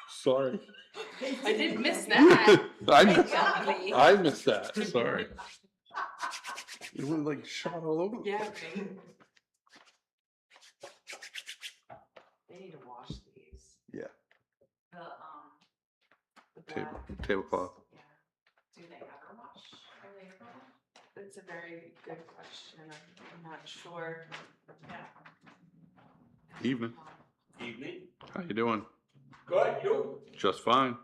Sorry. I didn't miss that. I missed that. Sorry. It was like shot all over. Yeah, right. They need to wash these. Yeah. The Tablecloth. Yeah. Do they ever wash? Are they ever wash? That's a very good question. I'm not sure. Yeah. Evening. Evening. How you doing? Good, you? Just fine.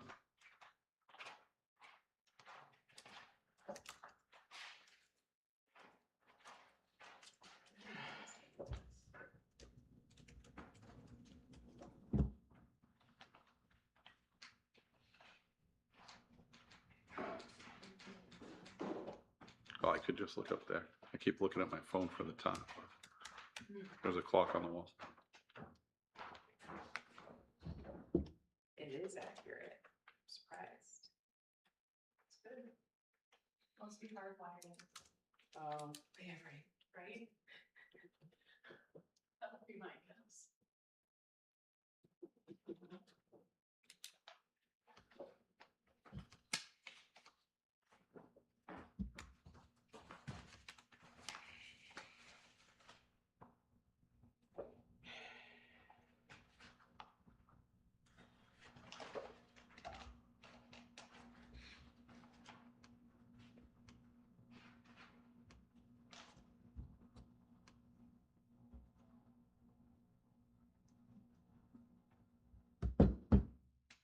Oh, I could just look up there. I keep looking at my phone for the time. There's a clock on the wall. It is accurate. I'm surprised. It's good. Must be hardwired. Oh, yeah, right. Right? That would be my guess.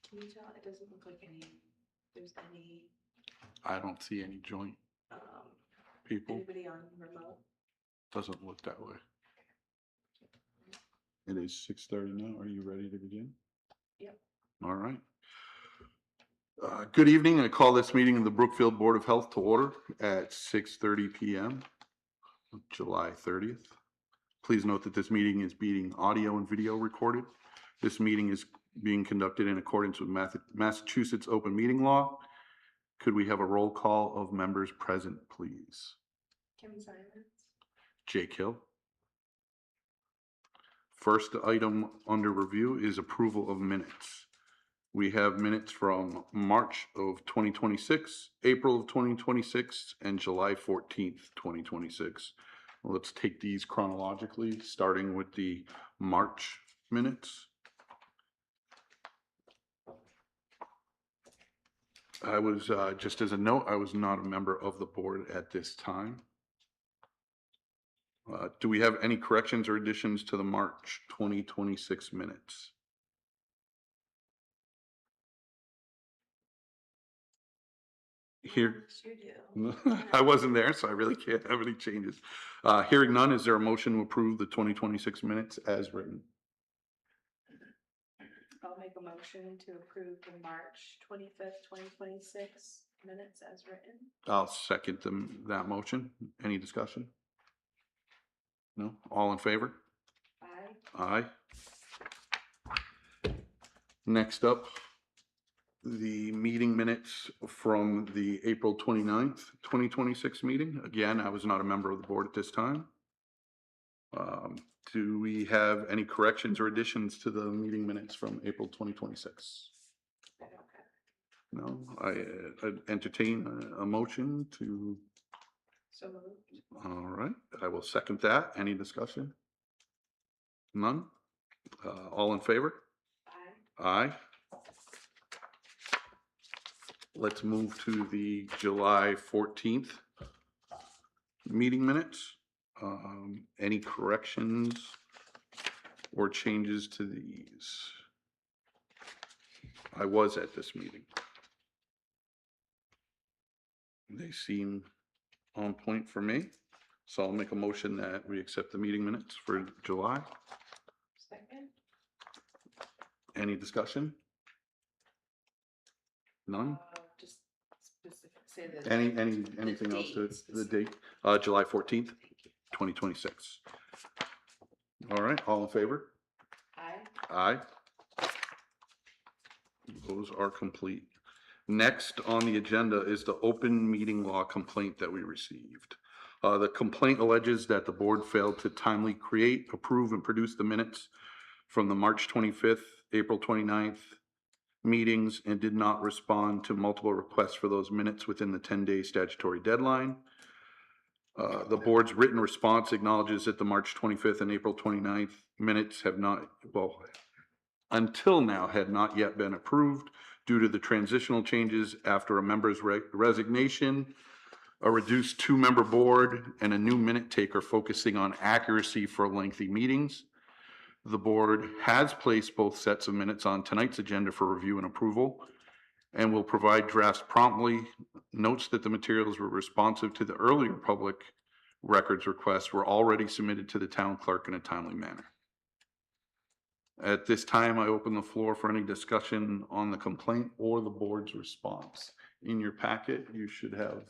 Can you tell? It doesn't look like there's any, I don't see any joint um, people. anybody on remote. Doesn't look that way. It is 6:30 now. Are you ready to begin? Yep. All right. Good evening. I call this meeting of the Brookfield Board of Health to order at 6:30 p.m. July 30th. Please note that this meeting is being audio and video recorded. This meeting is being conducted in accordance with Massachusetts open meeting law. Could we have a roll call of members present, please? Kim Simons. Jake Hill. First item under review is approval of minutes. We have minutes from March of 2026, April of 2026, and July 14th, 2026. Let's take these chronologically, starting with the March minutes. I was, just as a note, I was not a member of the board at this time. Do we have any corrections or additions to the March 2026 minutes? Here, You do. I wasn't there, so I really can't have any changes. Hearing none, is there a motion to approve the 2026 minutes as written? I'll make a motion to approve the March 25th, 2026 minutes as written. I'll second that motion. Any discussion? No? All in favor? Aye. Aye. Next up, the meeting minutes from the April 29th, 2026 meeting. Again, I was not a member of the board at this time. Do we have any corrections or additions to the meeting minutes from April 2026? I don't have. No, I entertain a motion to. So moved. All right, I will second that. Any discussion? None? All in favor? Aye. Aye. Let's move to the July 14th meeting minutes. Any corrections or changes to these? I was at this meeting. They seem on point for me. So I'll make a motion that we accept the meeting minutes for July. Second. Any discussion? None? Just specific, say the. Anything else to the date? July 14th, 2026. All right, all in favor? Aye. Aye. Those are complete. Next on the agenda is the open meeting law complaint that we received. The complaint alleges that the board failed to timely create, approve, and produce the minutes from the March 25th, April 29th, meetings and did not respond to multiple requests for those minutes within the 10-day statutory deadline. The board's written response acknowledges that the March 25th and April 29th minutes have not, well, until now had not yet been approved due to the transitional changes after a member's resignation, a reduced 2-member board, and a new minute taker focusing on accuracy for lengthy meetings. The board has placed both sets of minutes on tonight's agenda for review and approval and will provide drafts promptly. Notes that the materials were responsive to the earlier public records requests were already submitted to the town clerk in a timely manner. At this time, I open the floor for any discussion on the complaint or the board's response. In your packet, you should have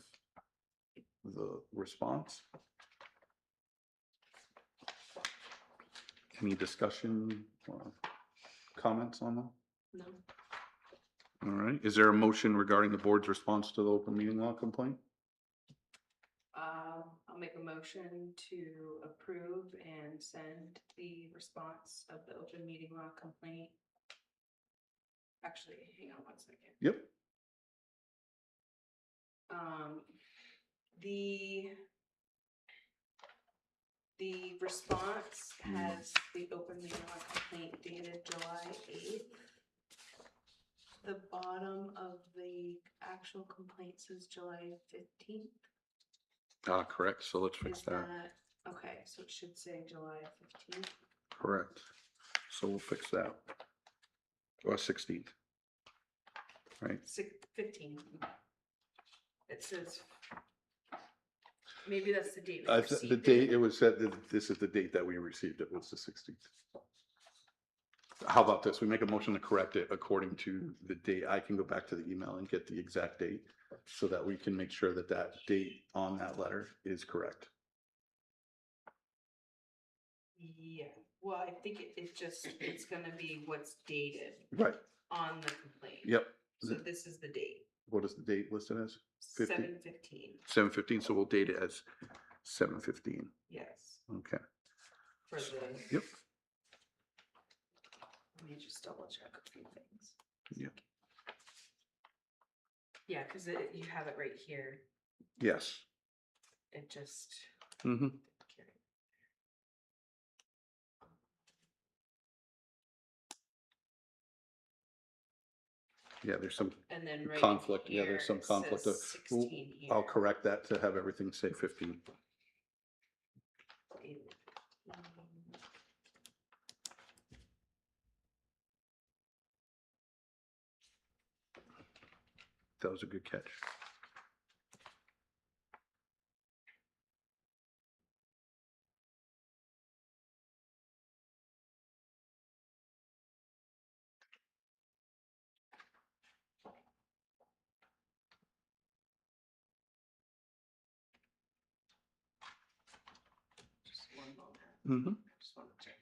the response. Any discussion or comments on them? No. All right. Is there a motion regarding the board's response to the open meeting law complaint? I'll make a motion to approve and send the response of the open meeting law complaint. Actually, hang on one second. Yep. The response has the open meeting law complaint dated July 8th. The bottom of the actual complaint says July 15th. Correct. So let's fix Is that. that, okay, so it should say July 15th. Correct. So we'll fix that. Or 16th. Right. 15. It says, maybe that's the date. we The received date it was said that this is the date that we received it was the 16th. How about this? We make a motion to correct it according to the date. I can go back to the email and get the exact date so that we can make sure that that date on that letter is correct. Yeah, well, I think it's gonna be what's dated Right. on the complaint. Yep. So this is the date, What is the date listed as? 7/15, 7/15. So we'll date it as 7/15. yes, Okay. for the. Yep. Let me just double check a few things. Yep. Yeah, because you have it right here, Yes. it just. Mm-hmm. Yeah, there's some And then right conflict. Yeah, here, there's some it conflict. says 16 here. I'll correct that to have everything say 15. That was a good catch. Just one moment. Mm-hmm. Just want to check.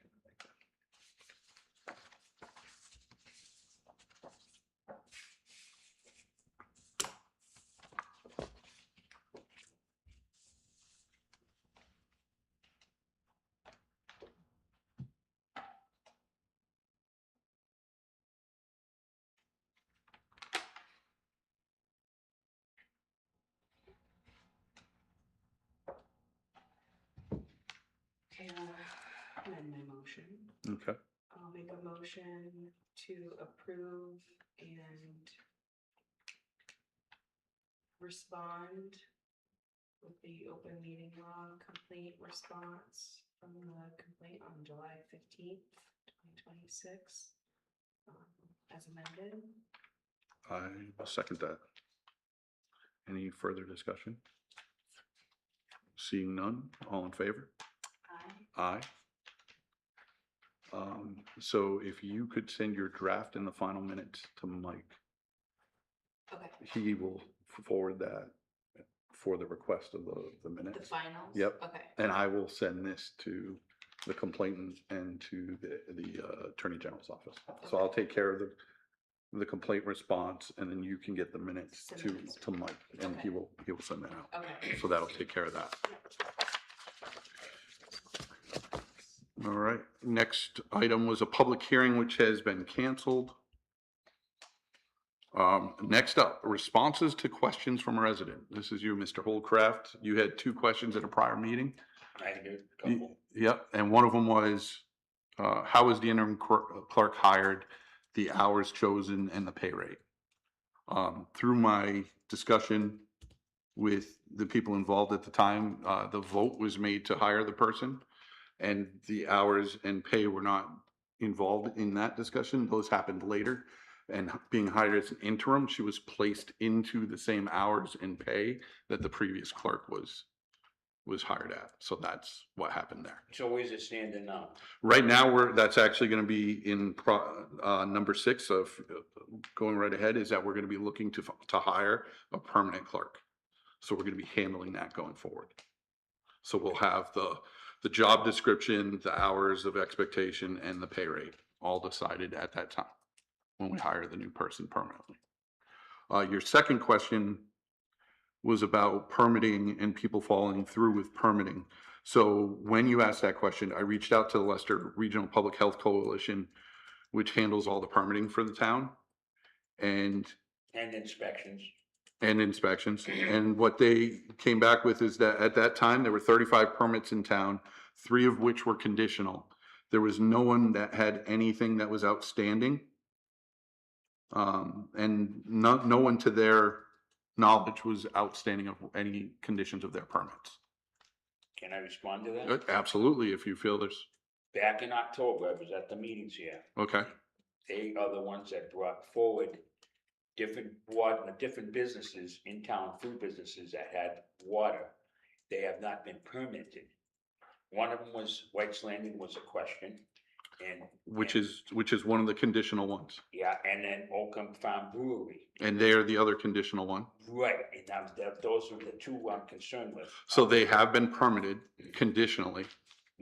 Okay, I'll amend my motion. Okay. I'll make a motion to approve and respond with the open meeting law complaint response from the complaint on July 15th, 2026, as amended. I will second that. Any further discussion? Seeing none, all in favor? Aye. Aye. So if you could send your draft and the final minutes to Mike, Okay, he will forward that for the request of the the minutes. finals? Yep. Okay. And I will send this to the complainant and to the Attorney General's office. So I'll take care of the complaint response, and then you can get the minutes to Mike, and he will send that out. Okay. So that'll take care of that. All right, next item was a public hearing which has been canceled. Next up, responses to questions from a resident. This is you, Mr. Holdcraft. You had 2 questions at a prior meeting. I did a couple. Yep, and one of them was, how was the interim clerk hired, the hours chosen, and the pay rate? Through my discussion with the people involved at the time, the vote was made to hire the person, and the hours and pay were not involved in that discussion. Those happened later. And being hired as an interim, she was placed into the same hours and pay that the previous clerk was hired at. So that's what happened there. So where's it standing now? Right now, that's actually going to be in number 6 of going right ahead, is that we're going to be looking to hire a permanent clerk. So we're going to be handling that going forward. So we'll have the job description, the hours of expectation, and the pay rate all decided at that time when we hire the new person permanently. Your second question was about permitting and people following through with permitting. So when you asked that question, I reached out to the Leicester Regional Public Health Coalition, which handles all the permitting for the town, and inspections. And what they came back with is that at that time, there were 35 permits in town, 3 of which were conditional. There was no one that had anything that was outstanding. And no one to their knowledge was outstanding of any conditions of their permits. Can I respond to that? Absolutely, if you feel there's, Back in October, I was at the meetings here. okay, They are the ones that brought forward different businesses in town, food businesses that had water. They have not been permitted. One of them was White's Landing was a question. And which is one of the conditional ones. yeah, and then Oakham Farm Brewery. And they're the other conditional one. Right, and those are the 2 I'm concerned with. So they have been permitted conditionally.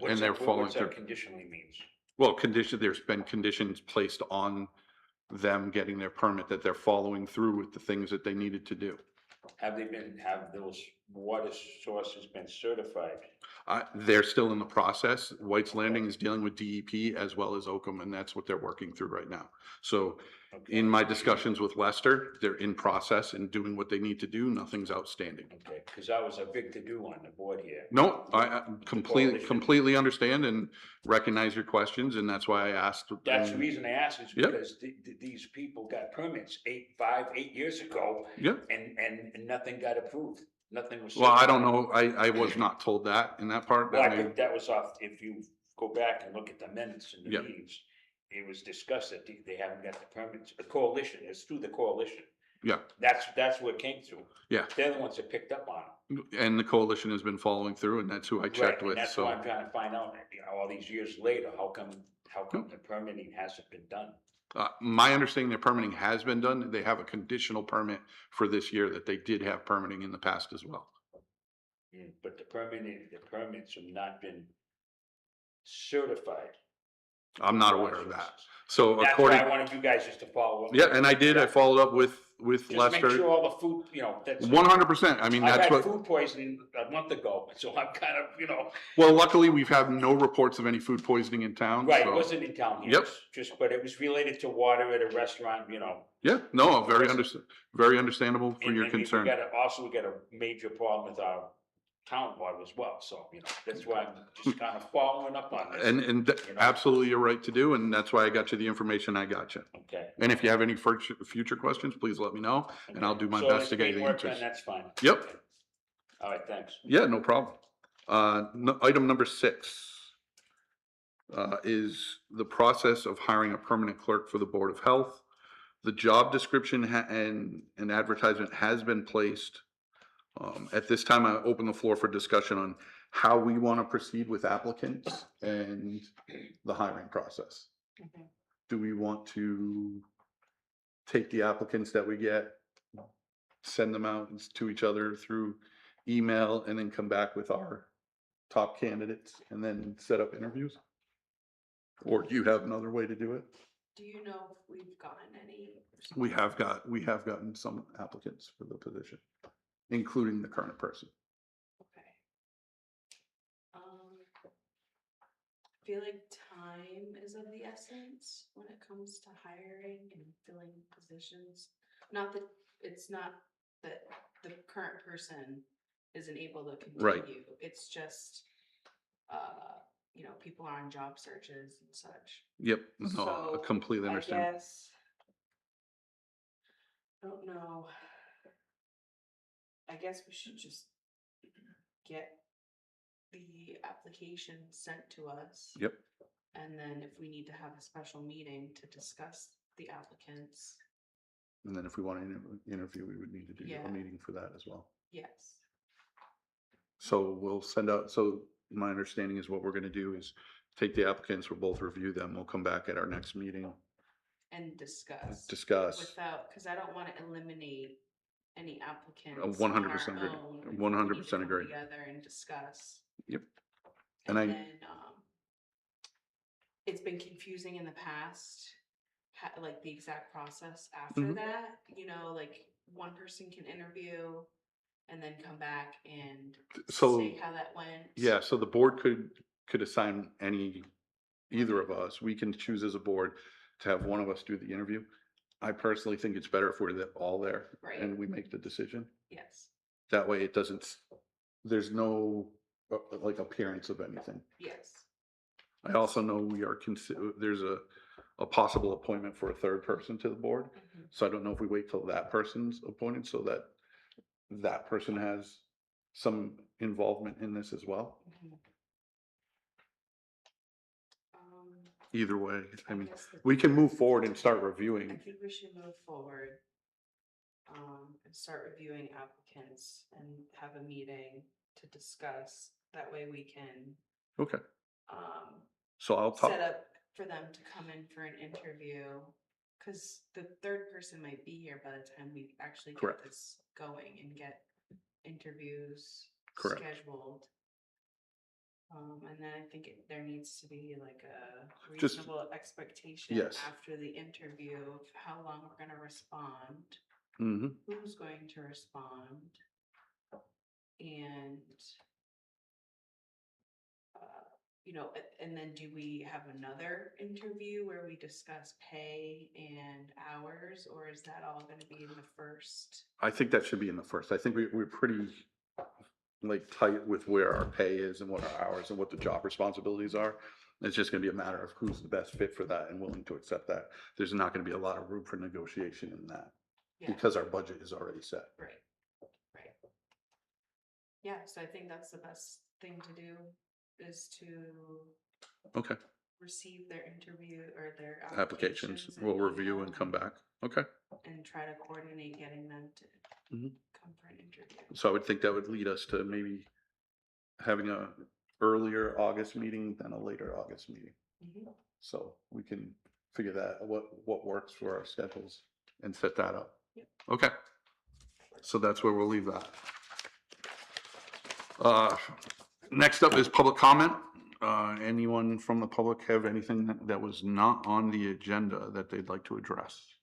And they're following What's that through. conditionally means? Well, there's been conditions placed on them getting their permit that they're following through with the things that they needed to do. Have those water sources been certified? They're still in the process. White's Landing is dealing with DEP as well as Oakham, and that's what they're working through right now. So Okay. in my discussions with Leicester, they're in process and doing what they need to do. Nothing's outstanding. Okay, because that was a big to-do on the board here. No, I Coalition. completely understand and recognize your questions, and that's why I asked. That's the reason I asked is Yep. because these people got permits 8 years ago. Yeah. And nothing got approved. Nothing was. Well, I don't know. I was not told that in that part. Well, I think that was off, if you go back and look at the minutes in the Yeah. meetings, it was discussed that they haven't got the permits, the coalition, it's through the coalition. Yeah. That's where it came through. Yeah. They're the ones that picked up on it. And the coalition has been following through, and that's who I checked Right, with. and that's So why I'm trying to find out, all these years later, how come the permitting hasn't been done? my understanding, their permitting has been done. They have a conditional permit for this year that they did have permitting in the past as well. But the permits have not been certified. I'm not aware of that. So That's according, why I wanted you guys just to follow up. yeah, and I did. I followed up with Just make Lester. sure all the food, that's. 100%. I mean, I that's had what. food poisoning a month ago, so I'm kind of, Well, luckily, we've had no reports of any food poisoning in town. right, it so- wasn't in town here. Yep. But it was related to water at a restaurant, Yeah, no, very understandable for your and concern. we got a major problem with our town water as well, so, that's why I'm just kind of following up on this. And absolutely, you're right to do, and that's why I got you the information I got you. Okay. And if you have any future questions, please let me know, and I'll do my So best it's to get you being the worked on, answers. that's fine. Yep. Okay. All right, thanks. Yeah, no problem. Item number 6 is the process of hiring a permanent clerk for the Board of Health. The job description and an advertisement has been placed. At this time, I open the floor for discussion on how we want to proceed with applicants and the hiring process. Okay. Do we want to take the applicants that we get, send them out to each other through email, and then come back with our top candidates and then set up interviews? Or do you have another way to do it? Do you know if we've gotten any? We have gotten some applicants for the position, including the current person. Okay. I feel like time is of the essence when it comes to hiring and filling positions. Not that, it's not that the current person isn't able to Right. continue. It's just, you know, people are on job searches and such. Yep, no, I So, completely understand. I guess, I don't know. I guess we should just get the application sent to us. Yep, And then if we need to have a special meeting to discuss the applicants, and then if we want to interview, we would need to do Yeah. a meeting for that as well. yes. So we'll send out, so my understanding is what we're gonna do is take the applicants, we'll both review them, we'll come back at our next meeting, And discuss. discuss. Without, because I don't want to eliminate any applicants. 100% agree. 100% agree. Together and discuss. Yep. And And then, it's been confusing in the past, like the exact process after Mhm. that, you know, like one person can interview and then come back and So, say how that went. yeah, so the board could assign either of us, we can choose as a board to have one of us do the interview. I personally think it's better if we're all there Right. and we make the decision. Yes, That way it doesn't, there's no like appearance of anything. yes, I also know we are there's a possible appointment for a third person to the board. Mhm. So I don't know if we wait till that person's appointed so that that person has some involvement in this as well. Mhm. Either way, I mean, guess the- we can move forward and start I reviewing. think we should move forward. And start reviewing applicants and have a meeting to discuss. That way we can, Okay, um, so I'll talk. set up for them to come in for an interview. Cause the third person might be here by the time we actually get Correct. this going and get interviews Correct. scheduled. And then I think there needs to be like a Just- reasonable expectation Yes. after the interview of how long we're gonna respond, Hmm. who's going to respond, and you know, and then do we have another interview where we discuss pay and hours, or is that all gonna be in the first? I think that should be in the first. I think we're pretty like tight with where our pay is and what our hours and what the job responsibilities are. It's just gonna be a matter of who's the best fit for that and willing to accept that. There's not gonna be a lot of room for negotiation in that Yeah, because our budget is already set. right, right. Yeah, so I think that's the best thing to do is to Okay, receive their interview or their applications, applications. we'll review and come back. Okay, And try to coordinate getting them to Mhm. come for an interview. so I would think that would lead us to maybe having a earlier August meeting than a later August meeting. Mhm. So we can figure that, what works for our schedules and set that up. Yep. Okay. So that's where we'll leave that. Next up is public comment. Anyone from the public have anything that was not on the agenda that they'd like to address?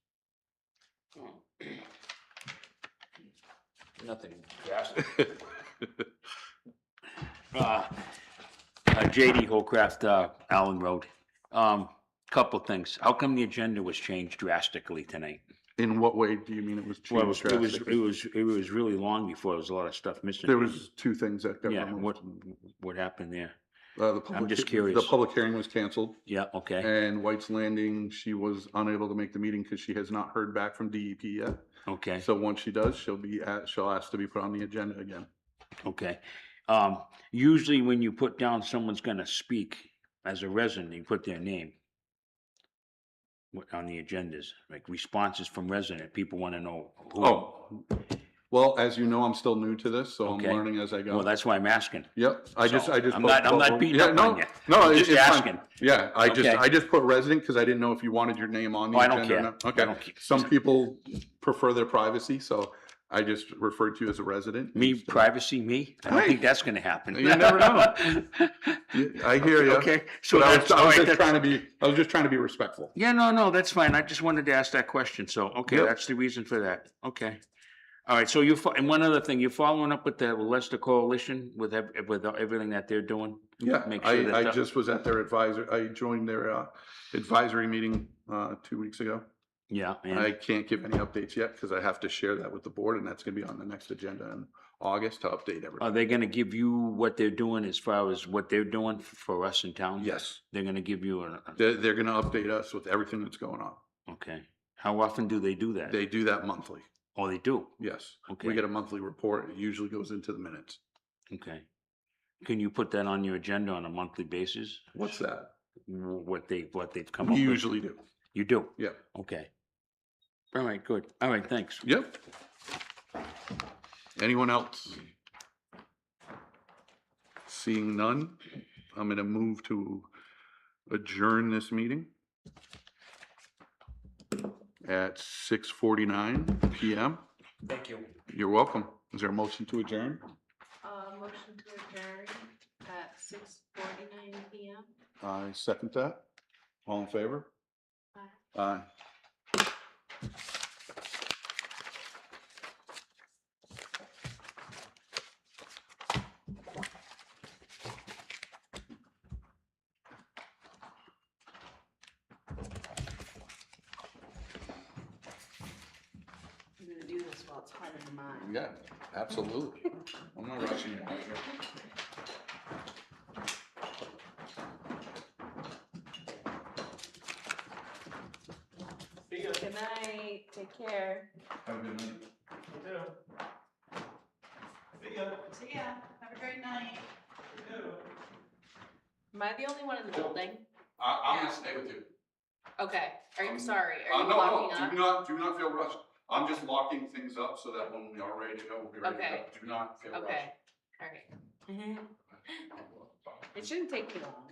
Nothing drastic. JD Holcraft, Allen Road. Couple things. How come the agenda was changed drastically tonight? In what way do you mean it was Well, changed drastically? it was really long before. There was a lot of stuff missing. There was two things that got Yeah, removed. what happened there? I'm just curious. The public hearing was canceled. Yeah, okay, And White's Landing, she was unable to make the meeting because she has not heard back from DEP yet. okay, So once she does, she'll ask to be put on the agenda again. okay. Usually when you put down someone's gonna speak as a resident, you put their name on the agendas, like responses from resident, people wanna know who. Oh, well, as you know, I'm still new to this, so I'm Okay. learning as I Well, go. that's why I'm asking. Yep, I just. I'm not beating yeah, up no, on you. No, I'm it's just fine. asking. Yeah, Okay. I just put resident because I didn't know if you wanted your name on the Oh, I agenda don't or care. not. I Okay, don't care. some people prefer their privacy, so I just referred to you as a resident. Me, instead. privacy, me? I don't Hey. think that's gonna happen. You never know. I hear you. Okay, so But I that's, was all right, just that's, trying to be respectful. yeah, no, that's fine. I just wanted to ask that question. So, okay, Yep. that's the reason for that. Okay. All right, so and one other thing, you're following up with the Leicester Coalition with everything that they're doing? Yeah, Make sure that I the- just was at their I joined their advisory meeting 2 weeks ago. Yeah, I and can't give any updates yet because I have to share that with the board, and that's gonna be on the next agenda in August to update are everybody. they gonna give you what they're doing as far as what they're doing for us in town? Yes, They're gonna give you they're gonna update us with everything that's going on. okay. How often do they do that? They do that monthly, Oh, they do? yes. Okay. We get a monthly report. It usually goes into the minutes. Okay. Can you put that on your agenda on a monthly basis? What's that? What they've come We up with? usually do. You do? Yeah. Okay. All right, good. All right, thanks. Yep. Anyone else? Seeing none, I'm gonna move to adjourn this meeting at 6:49 PM. Thank you. You're welcome. Is there a motion to adjourn? Motion to adjourn at 6:49 PM. I second that. All in favor? Aye. I'm gonna do this while it's hot in the mind. Yeah, absolutely. I'm not rushing you. Good night, take care. Have a good night. See ya, have a great night. Am I the only one in the building? I'm gonna stay with you. Okay, are you sorry, are you No, locking up? do not feel rushed. I'm just locking things up so that when we are ready to go, we'll be ready to Okay. go. Do not feel rushed. Okay, alright. It shouldn't take too long.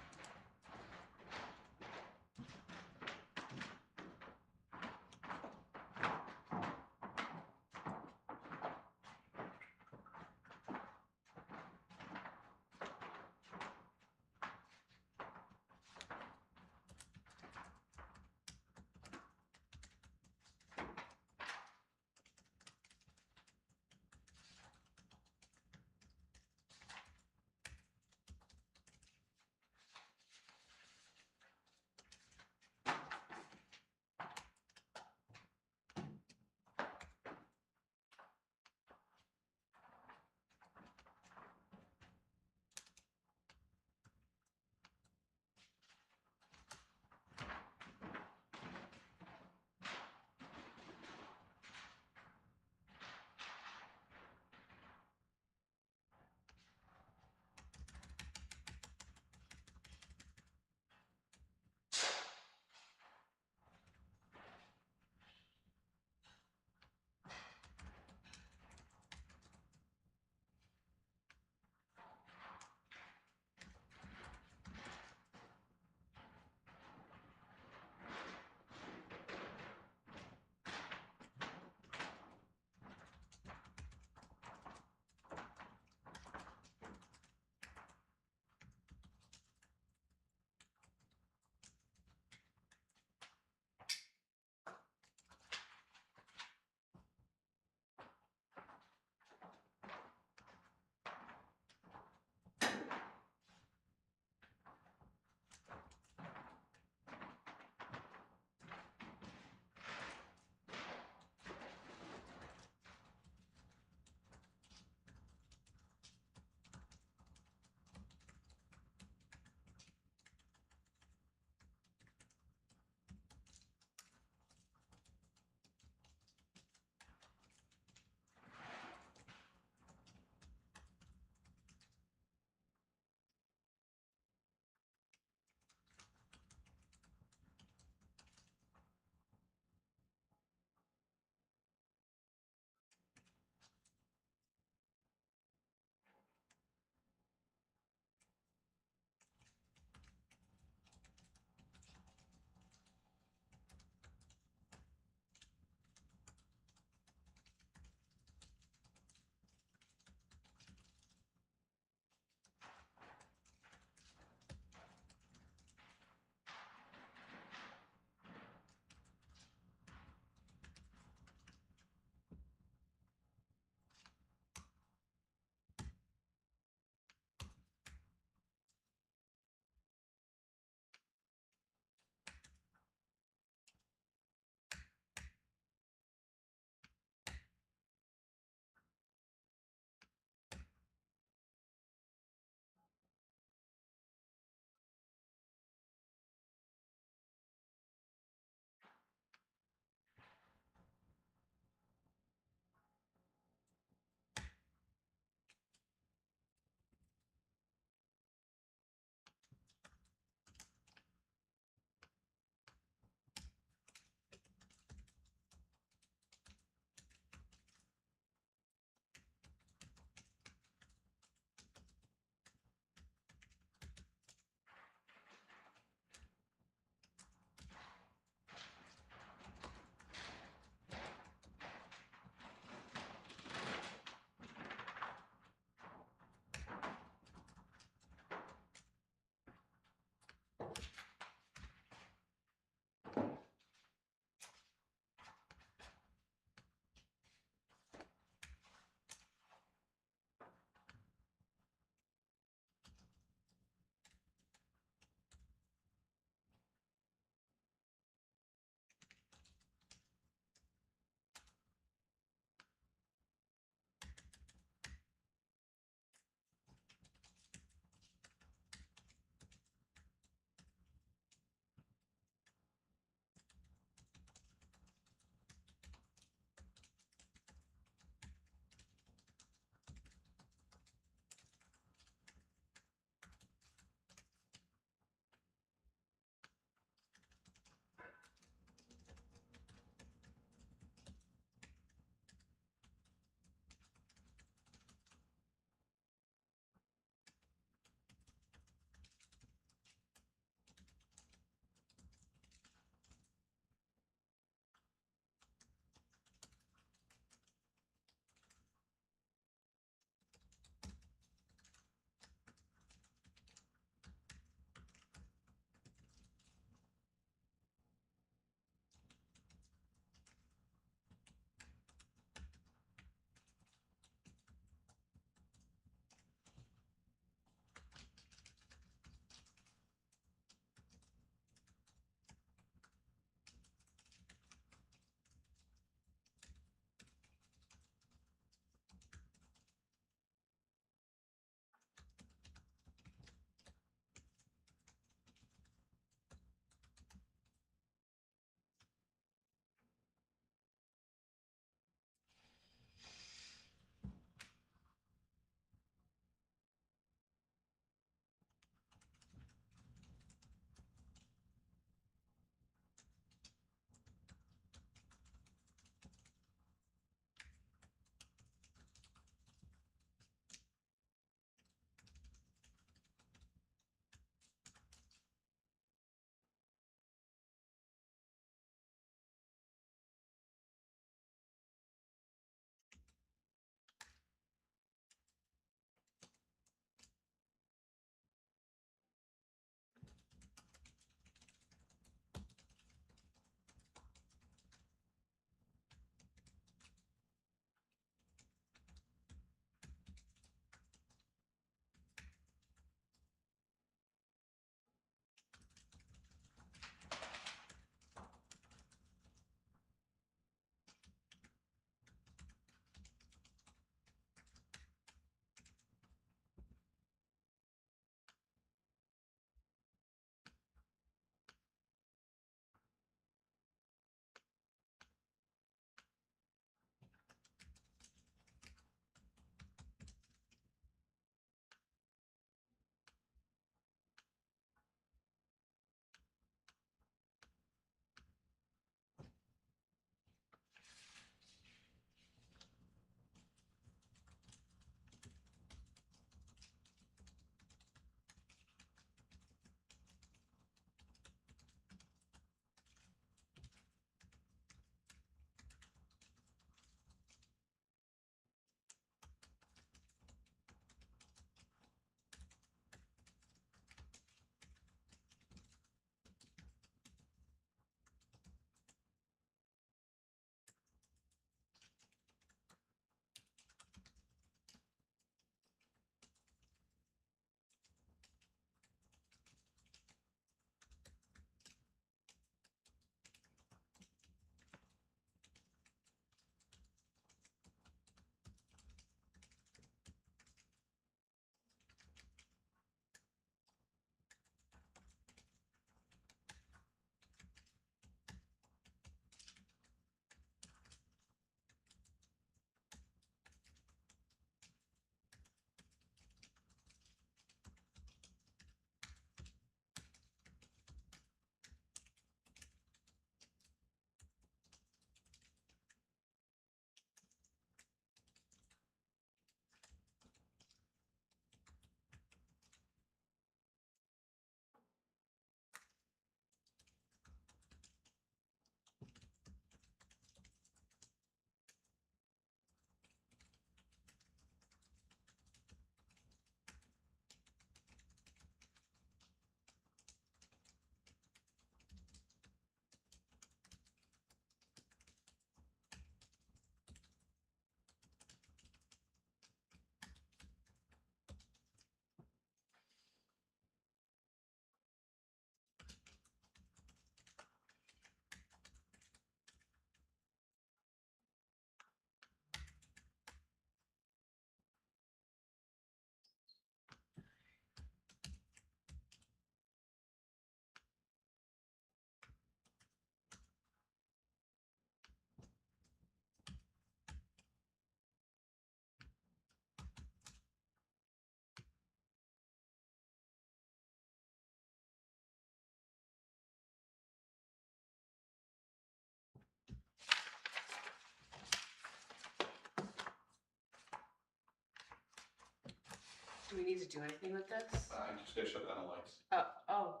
Do we need to do anything with this? I just gotta shut down the lights. Oh,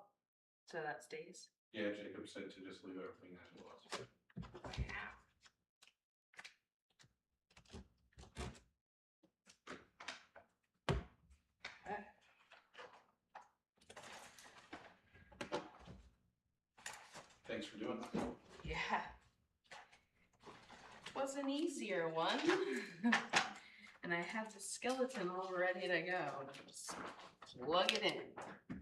so that stays? Yeah, Jacob said to just leave everything as it was. Yeah. Thanks for doing that. Yeah. It was an easier one. And I had the skeleton all ready to go. Just plug it in.